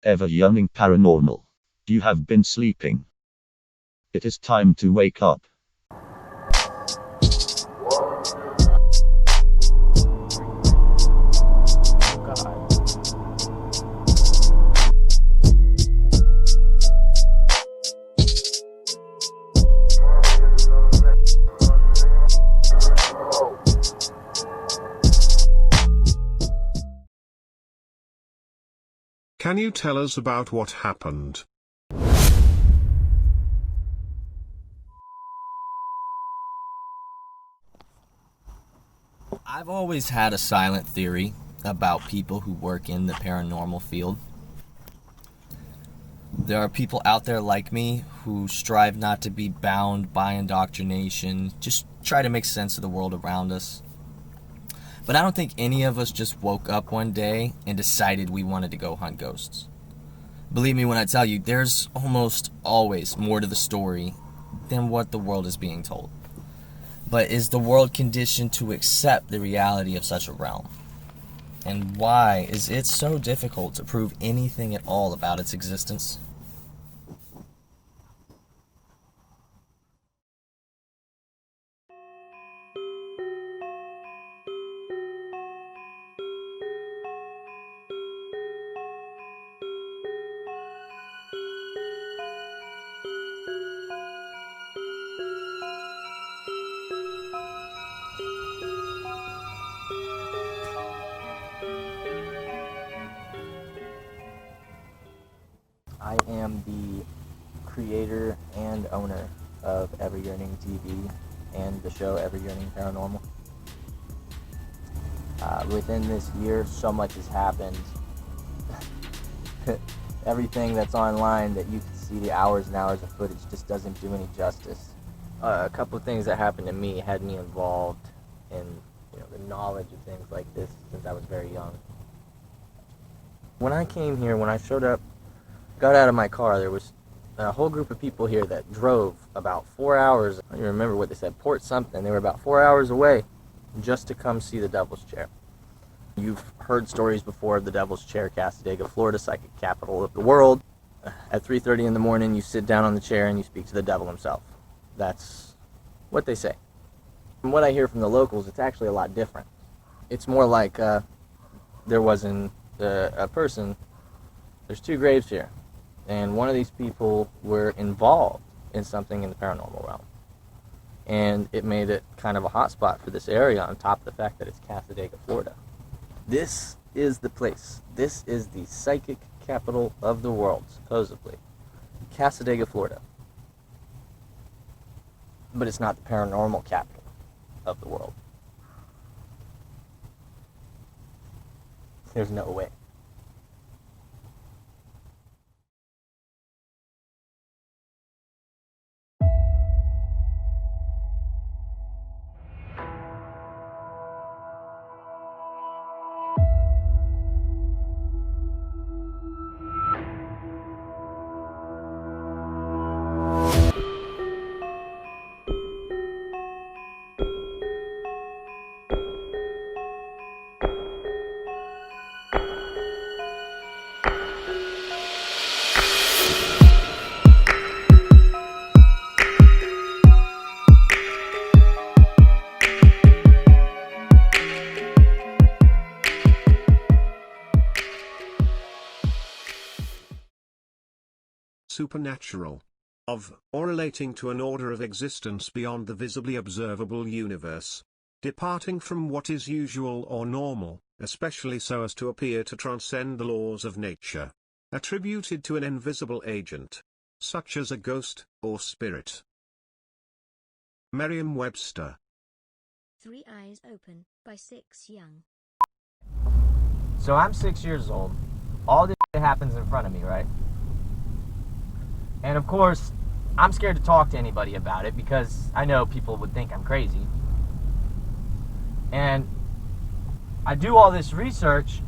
ever yearning paranormal? You have been sleeping. It is time to wake up. Can you tell us about what happened? I've always had a silent theory about people who work in the paranormal field. There are people out there like me who strive not to be bound by indoctrination, just try to make sense of the world around us. But I don't think any of us just woke up one day and decided we wanted to go hunt ghosts. Believe me when I tell you, there's almost always more to the story than what the world is being told. But is the world conditioned to accept the reality of such a realm? And why is it so difficult to prove anything at all about its existence? I am the creator and owner of Ever Yearning TV and the show Ever Yearning Paranormal. Within this year, so much has happened. Everything that's online that you can see, the hours and hours of footage, just doesn't do any justice. A couple of things that happened to me had me involved in the knowledge of things like this since I was very young. When I came here, when I showed up, got out of my car, there was a whole group of people here that drove about 4 hours. I don't even remember what they said, Port something. They were about 4 hours away just to come see the Devil's Chair. You've heard stories before of the Devil's Chair, Cassadaga, Florida, psychic capital of the world. At 3:30 in the morning, you sit down on the chair and you speak to the devil himself. That's what they say. From what I hear from the locals, it's actually a lot different. It's more like there wasn't a person. There's two graves here, and one of these people were involved in something in the paranormal realm, and it made it kind of a hot spot for this area, on top of the fact that it's Cassadaga, Florida. This is the place. This is the psychic capital of the world, supposedly. Cassadaga, Florida. But it's not the paranormal capital of the world. There's no way. Supernatural. Of, or relating to an order of existence beyond the visibly observable universe. Departing from what is usual or normal, especially so as to appear to transcend the laws of nature. Attributed to an invisible agent, such as a ghost, or spirit. Merriam-Webster. Three Eyes Open, by 6 Young. So I'm 6 years old. All this shit happens in front of me, right? And of course, I'm scared to talk to anybody about it because I know people would think I'm crazy. And I do all this research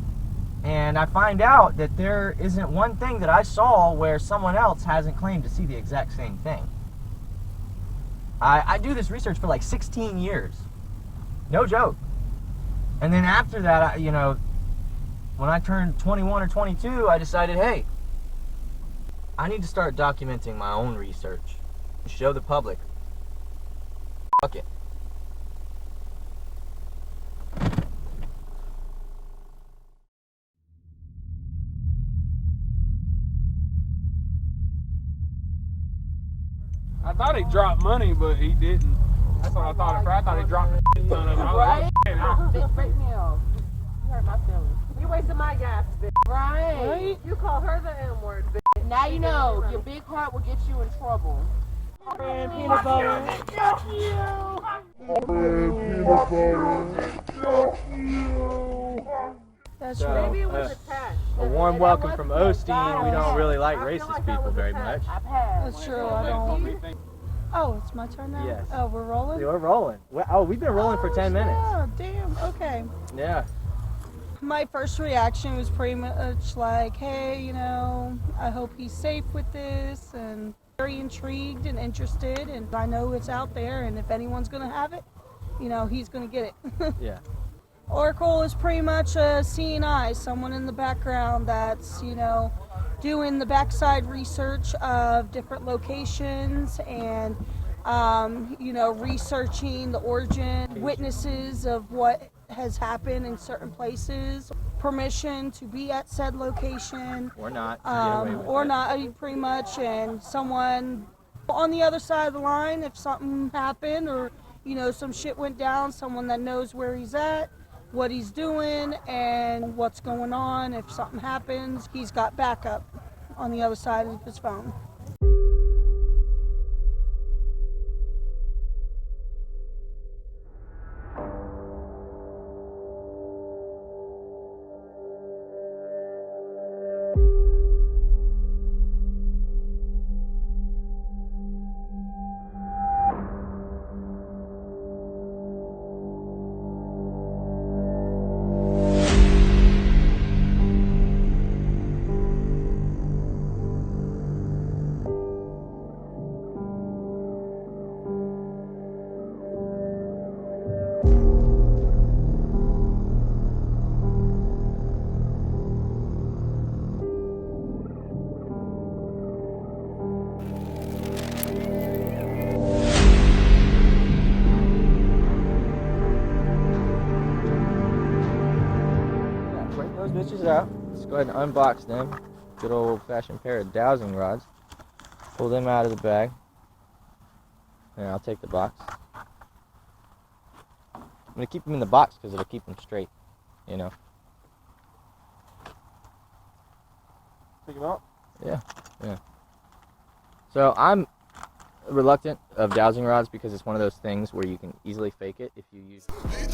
and I find out that there isn't one thing that I saw where someone else hasn't claimed to see the exact same thing. I do this research for like 16 years. No joke. And then after that, when I turned 21 or 22, I decided, hey, I need to start documenting my own research. Show the public. Fuck it. I thought he dropped money, but he didn't. That's what I thought at first. I thought he dropped a ton of it. Right? Bitch, break me off. You hurt my feelings. You wasted my gas, bitch. Right? You called her the N-word, bitch. Now you know. Your big heart will get you in trouble. And peanut butter. Fuck you. That's So, right. Maybe it was attached. a warm welcome from Osteen. We don't really like racist people very much. That's true. I don't. Oh, it's my turn now? Yes. Oh, we're rolling? We're rolling. Oh, we've been rolling for 10 minutes. Oh, damn. Okay. Yeah. My first reaction was pretty much like, hey, you know, I hope he's safe with this, and very intrigued and interested, and I know it's out there, and if anyone's going to have it, you know, he's going to get it. Yeah. Oracle is pretty much a seeing eye, someone in the background that's, you know, doing the backside research of different locations and, you know, researching the origin, witnesses of what has happened in certain places, permission to be at said location. Or not. To get away with Or it. not, pretty much, and someone on the other side of the line, if something happened or, you know, some shit went down, someone that knows where he's at, what he's doing, and what's going on. If something happens, he's got backup on the other side of his phone. Break those bitches out. Let's go ahead and unbox them. Good old-fashioned pair of dowsing rods. Pull them out of the bag. And I'll take the box. I'm gonna keep them in the box because it'll keep them straight, you know. Pick him up. Yeah. So I'm reluctant of dowsing rods because it's one of those things where you can easily fake it if you use. We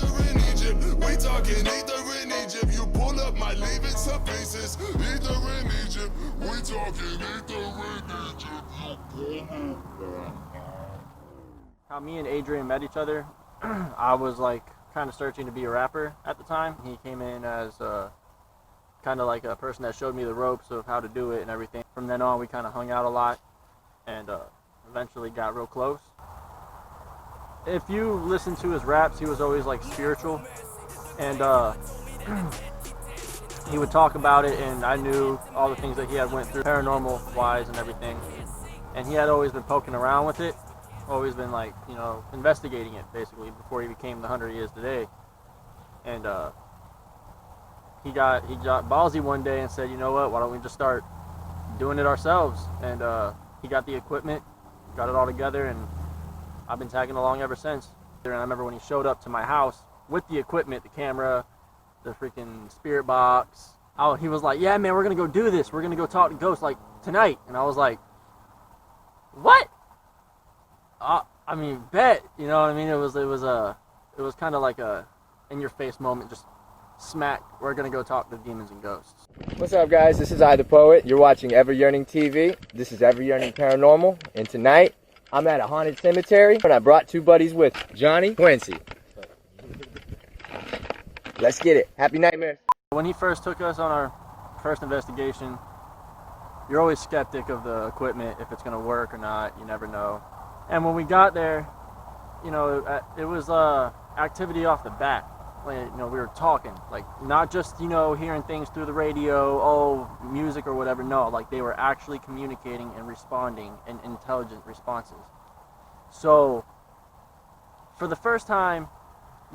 talking either in Egypt. You pull up my leave it to pieces. Either in Egypt. We talking either in Egypt. You pull up. How me and Adrian met each other, I was like kind of searching to be a rapper at the time. He came in as kind of like a person that showed me the ropes of how to do it and everything. From then on, we kind of hung out a lot and eventually got real close. If you listen to his raps, he was always like spiritual, and he would talk about it, and I knew all the things that he had went through paranormal wise and everything, and he had always been poking around with it, always been like, you know, investigating it basically before he became the hunter he is today. And he got ballsy one day and said, you know what, why don't we just start doing it ourselves? And he got the equipment, got it all together, and I've been tagging along ever since. And I remember when he showed up to my house with the equipment, the camera, the freaking spirit box. He was like, yeah, man, we're going to go do this. We're going to go talk to ghosts like tonight. And I was like, what? I mean, bet, you know what I mean? It was kind of like a in-your-face moment, just smack. We're going to go talk to demons and ghosts. What's up, guys? This is I the Poet. You're watching Ever Yearning TV. This is Ever Yearning Paranormal. And tonight, I'm at a haunted cemetery, and I brought two buddies with me, Johnny, Quincy. Let's get it. Happy nightmares. When he first took us on our first investigation, you're always skeptic of the equipment, if it's going to work or not. You never know. And when we got there, you know, it was activity off the bat. you know, we were talking, like not just, you know, hearing things through the radio, oh, music or whatever. No, like they were actually communicating and responding in intelligent responses. So for the first time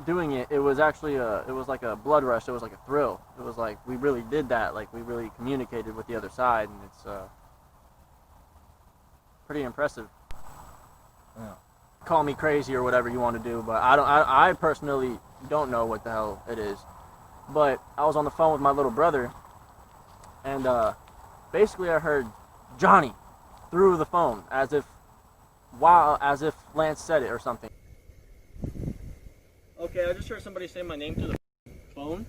doing it, it was actually it was like a blood rush. It was like a thrill. It was like we really did that. Like we really communicated with the other side, and it's pretty impressive. Yeah. Call me crazy or whatever you want to do, but I personally don't know what the hell it is. But I was on the phone with my little brother, and basically I heard Johnny through the phone, as if Lance said it or something. Okay, I just heard somebody say my name through the phone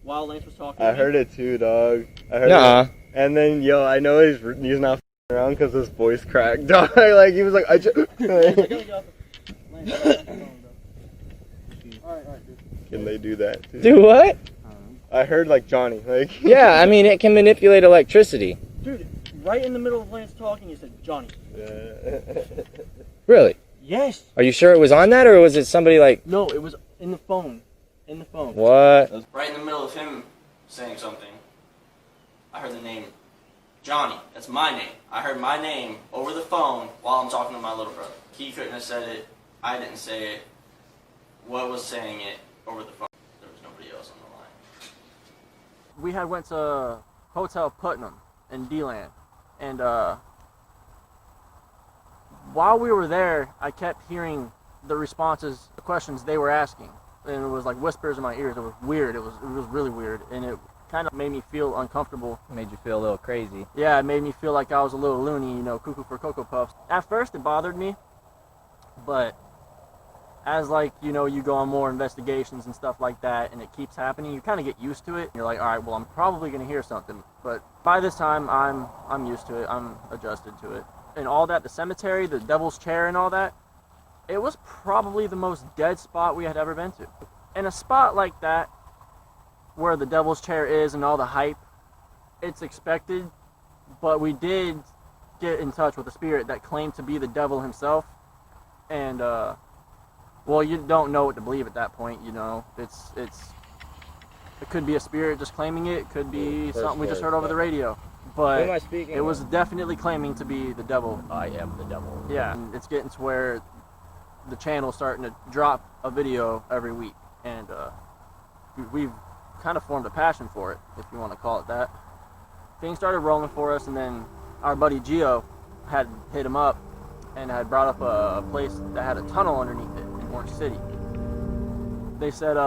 while Lance was talking. I heard it too, dog. I heard it. And then, yo, I know he's not around because his voice cracked, dog. Like, he was like, I just... Can they do that too? Do what? I heard like Johnny, like... Yeah, I mean, it can manipulate electricity. Dude, right in the middle of Lance talking, he said, Johnny. Really? Yes. Are you sure it was on that, or was it somebody like... No, it was in the phone. In the phone. What? Right in the middle of him saying something, I heard the name Johnny. That's my name. I heard my name over the phone while I'm talking to my little brother. He couldn't have said it. I didn't say it. What was saying it over the phone? There was nobody else on the line. We had went to Hotel Putnam in D-Land, and while we were there, I kept hearing the responses, the questions they were asking, and it was like whispers in my ears. It was weird. It was really weird, and it kind of made me feel uncomfortable. Made you feel a little crazy. Yeah, it made me feel like I was a little loony, you know, cuckoo for Cocoa Puffs. At first, it bothered me, but as, like, you know, you go on more investigations and stuff like that, and it keeps happening, you kind of get used to it. You're like, all right, well, I'm probably going to hear something. But by this time, I'm used to it. I'm adjusted to it. And all that, the cemetery, the devil's chair and all that, it was probably the most dead spot we had ever been to. In a spot like that, where the devil's chair is and all the hype, it's expected, but we did get in touch with a spirit that claimed to be the devil himself. And, well, you don't know what to believe at that point, you know. It could be a spirit just claiming it. It could be something we just heard over the radio. But Who am I speaking it was with? definitely claiming to be the devil. I am the devil. Yeah, and it's getting to where the channel's starting to drop a video every week. And we've kind of formed a passion for it, if you want to call it that. Things started rolling for us, and then our buddy Gio had hit him up and had brought up a place that had a tunnel underneath it in Orange City. They said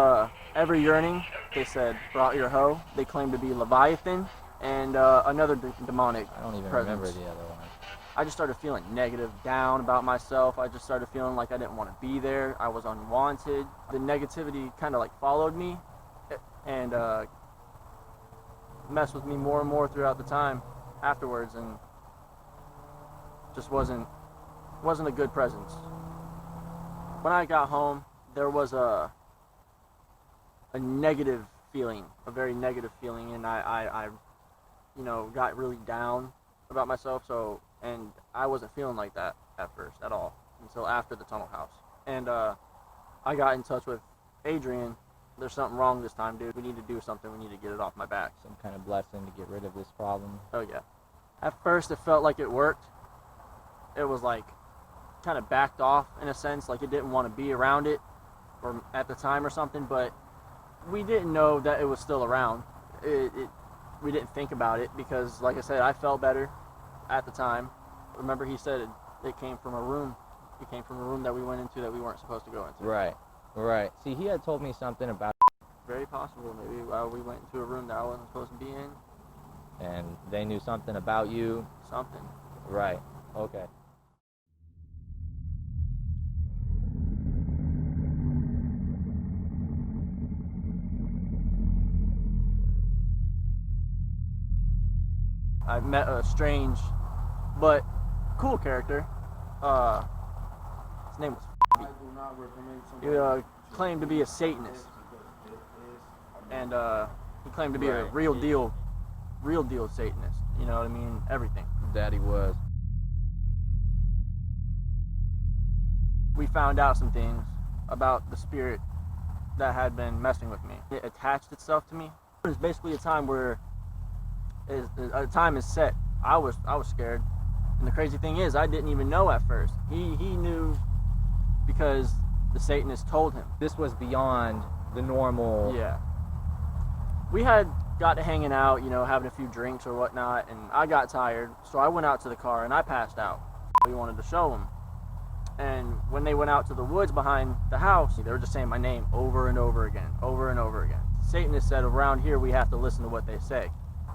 every Yearning, they said, brought your hoe. They claimed to be Leviathan and another demonic I don't even presence. remember the other one. I just started feeling negative, down about myself. I just started feeling like I didn't want to be there. I was unwanted. The negativity kind of like followed me and messed with me more and more throughout the time afterwards, and just wasn't a good presence. When I got home, there was a negative feeling, a very negative feeling, and I you know, got really down about myself. So, and I wasn't feeling like that at first at all until after the tunnel house. And I got in touch with Adrian. There's something wrong this time, dude. We need to do something. We need to get it off my back. Some kind of blessing to get rid of this problem. Oh yeah. At first, it felt like it worked. It was like kind of backed off in a sense, like it didn't want to be around it or at the time or something, but we didn't know that it was still around. We didn't think about it because, like I said, I felt better at the time. Remember, he said it came from a room. It came from a room that we went into that we weren't supposed to go into. Right. See, he had told me something about... Very possible. Maybe we went into a room that I wasn't supposed to be in. And they knew something about you. Something. Right. Okay. I met a strange but cool character. His name was he claimed to be a Satanist, and he claimed to be a real deal Satanist. You know what I mean? Everything. Daddy was. We found out some things about the spirit that had been messing with me. It attached itself to me. It was basically a time where a time is set. I was scared, and the crazy thing is I didn't even know at first. He knew because the Satanist told him. This was beyond the normal. Yeah. We had got to hanging out, you know, having a few drinks or whatnot, and I got tired, so I went out to the car and I passed out. We wanted to show him. And when they went out to the woods behind the house, they were just saying my name over and over again, over and over again. Satanist said around here we have to listen to what they say.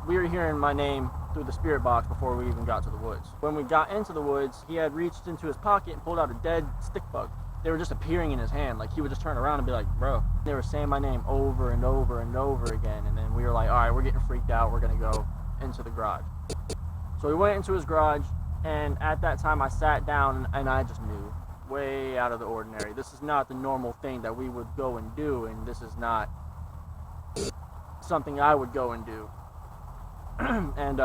We were hearing my name through the spirit box before we even got to the woods. When we got into the woods, he had reached into his pocket and pulled out a dead stick bug. They were just appearing in his hand, like he would just turn around and be like, bro. They were saying my name over and over and over again, and then we were like, all right, we're getting freaked out, we're gonna go into the garage. So we went into his garage, and at that time I sat down and I just knew, way out of the ordinary. This is not the normal thing that we would go and do, and this is not something I would go and do. And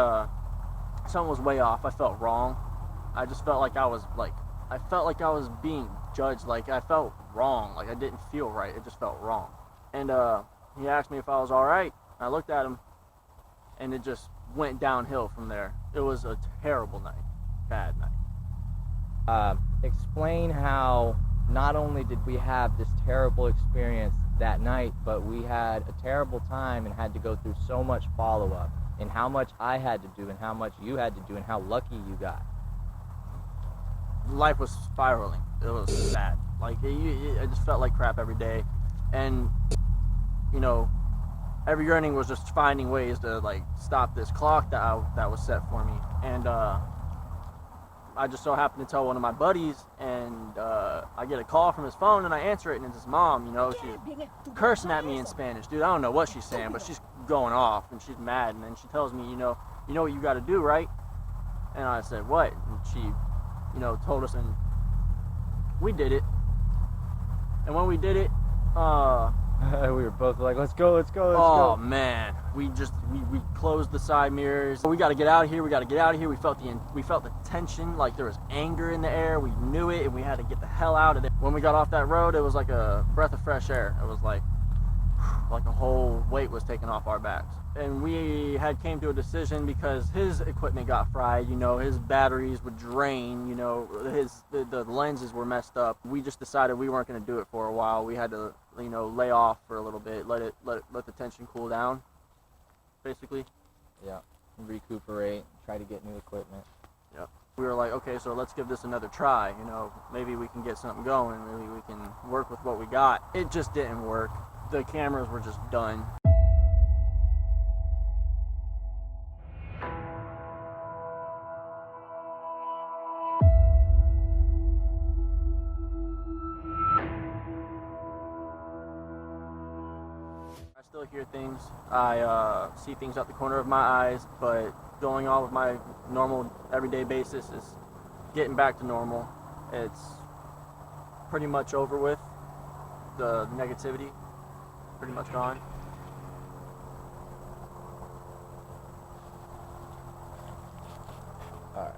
something was way off. I felt wrong. I just felt like I was being judged. Like I felt wrong. Like I didn't feel right. It just felt wrong. And he asked me if I was all right. I looked at him, and it just went downhill from there. It was a terrible night, bad night. Explain how not only did we have this terrible experience that night, but we had a terrible time and had to go through so much follow-up, and how much I had to do and how much you had to do and how lucky you got. Life was spiraling. It was sad. Like I just felt like crap every day, and you know, every yearning was just finding ways to like stop this clock that was set for me. And I just so happened to tell one of my buddies, and I get a call from his phone, and I answer it, and it's his mom. You know, she's cursing at me in Spanish, dude. I don't know what she's saying, but she's going off, and she's mad. And then she tells me, you know what you got to do, right? And I said, what? And she, you know, told us, and we did it. And when we did it, we were both like, let's go. Oh man, we closed the side mirrors. We got to get out of here. We felt the tension, like there was anger in the air. We knew it, and we had to get the hell out of there. When we got off that road, it was like a breath of fresh air. It was like a whole weight was taken off our backs. And we had came to a decision because his equipment got fried. You know, his batteries would drain. You know, the lenses were messed up. We just decided we weren't going to do it for a while. We had to, you know, lay off for a little bit, let the tension cool down, basically. Yeah, recuperate, try to get new equipment. Yeah. We were like, okay, so let's give this another try. You know, maybe we can get something going. Maybe we can work with what we got. It just didn't work. The cameras were just done. I still hear things. I see things out the corner of my eyes, but going on with my normal everyday basis is getting back to normal. It's pretty much over with. The negativity pretty much gone. All right.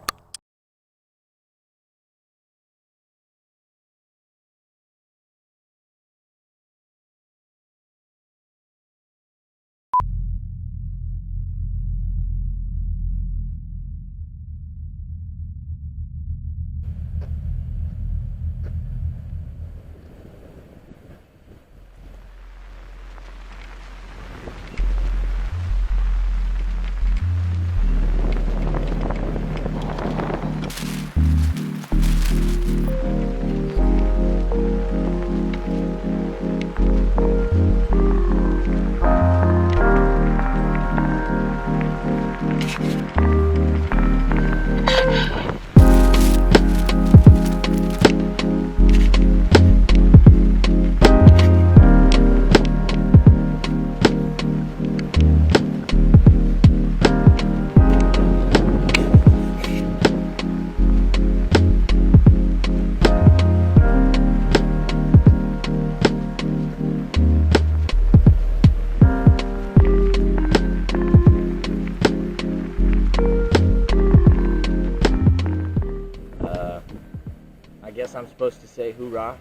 I guess I'm supposed to say hoorah.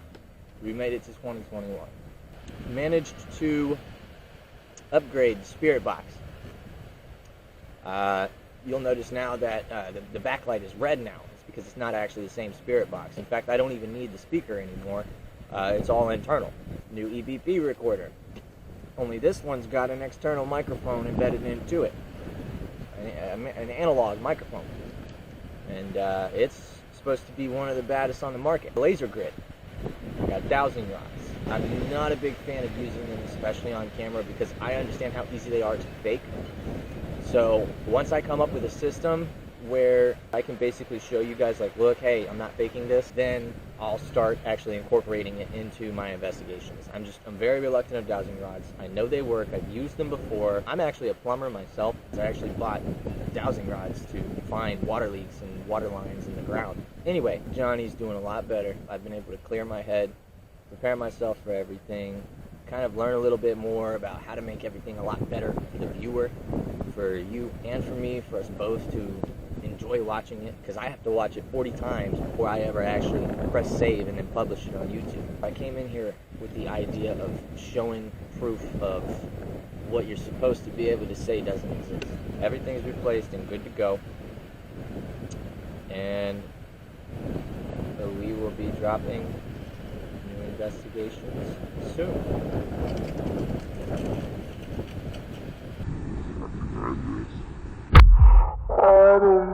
We made it to 2021. managed to upgrade the spirit box. You'll notice now that the backlight is red now. It's because it's not actually the same spirit box. In fact, I don't even need the speaker anymore. It's all internal. New EVP recorder. Only this one's got an external microphone embedded into it. An analog microphone. And it's supposed to be one of the baddest on the market. Laser grid. Got dowsing rods. I'm not a big fan of using them, especially on camera, because I understand how easy they are to fake. So once I come up with a system where I can basically show you guys, like, look, hey, I'm not faking this, then I'll start actually incorporating it into my investigations. I'm very reluctant of dowsing rods. I know they work. I've used them before. I'm actually a plumber myself. I actually bought dowsing rods to find water leaks and water lines in the ground. Anyway, Johnny's doing a lot better. I've been able to clear my head, prepare myself for everything, kind of learn a little bit more about how to make everything a lot better for the viewer, for you and for me, for us both to enjoy watching it, because I have to watch it 40 times before I ever actually press save and then publish it on YouTube. I came in here with the idea of showing proof of what you're supposed to be able to say doesn't exist. Everything's replaced and good to go. And so we will be dropping new investigations soon. I don't